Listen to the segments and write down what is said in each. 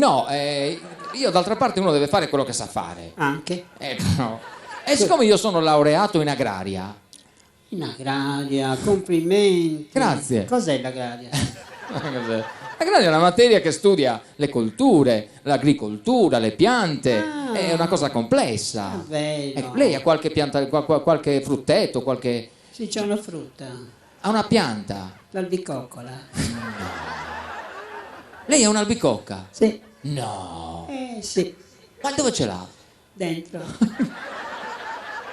No, io d'altra parte uno deve fare quello che sa fare. Anche? No. E siccome io sono laureato in agraria. In agraria, complimenti. Grazie. Cos'è l'agraria? L'agraria è una materia che studia le colture, l'agricoltura, le piante, è una cosa complessa. Vero. Lei ha qualche pianta, qualche frutteto, qualche... Sì, c'è una frutta. Ha una pianta? L'albicoccola. Lei è un'albicocca? Sì. No. Sì. Ma dove ce l'ha? Dentro.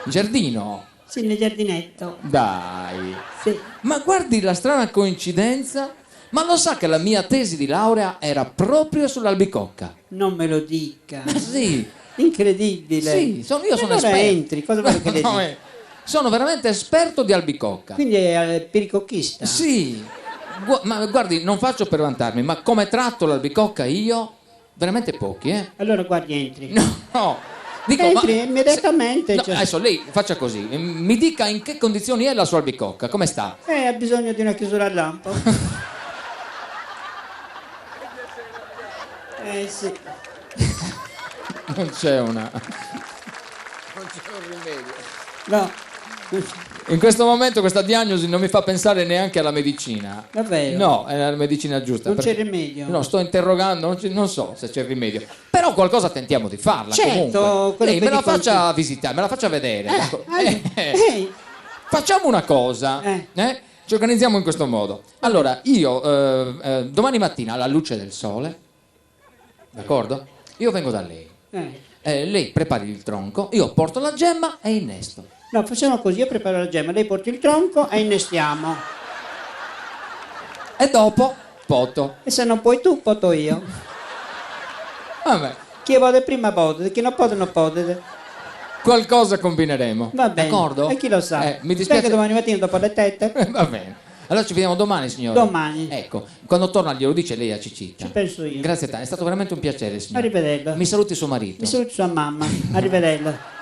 In giardino? Sì, nel giardinetto. Dai. Sì. Ma guardi la strana coincidenza, ma lo sa che la mia tesi di laurea era proprio sull'albicocca? Non me lo dica. Ma sì. Incredibile. Sì, io sono allora esperto. entri, cosa vuole che le No, dica? sono veramente esperto di albicocca. Quindi è piricocchista? Sì. Ma guardi, non faccio per vantarmi, ma come tratto l'albicocca io? Veramente pochi, eh? Allora guardi, entri. No. Dico, Entri immediatamente. No, Cioè. adesso lei faccia così, mi dica in che condizioni è la sua albicocca, come sta? Ha bisogno di una chiusura a lampo. Sì. Non c'è un rimedio. No. In questo momento questa diagnosi non mi fa pensare neanche alla medicina. Davvero? No, è la medicina giusta. Non c'è rimedio? No, sto interrogando, non so se c'è rimedio. Però qualcosa tentiamo di farla. Certo, comunque. quello Lei che me la dico faccia visitare, me la faccia vedere. Ehi. Facciamo una cosa. Ci organizziamo in questo modo. Allora, io domani mattina alla luce del sole, d'accordo? Io vengo da lei. Lei prepari il tronco, io porto la gemma e innesto. No, facciamo così, io preparo la gemma, lei porti il tronco e innestiamo. E dopo poto. E se non puoi tu, poto io. Vabbè, Chi vuole prima pode, chi non può non può. qualcosa combineremo. Va bene. D'accordo? E chi lo sa? Mi Sai dispiace. che domani mattina dopo le tette? Va bene. Allora ci vediamo domani, signore. Domani. Ecco, quando torna glielo dice lei a Ciccitta. Ci penso io. Grazie tanto, è stato veramente un piacere, signore. Arrivederla. Mi saluti suo marito. Mi saluti sua mamma. Arrivederla.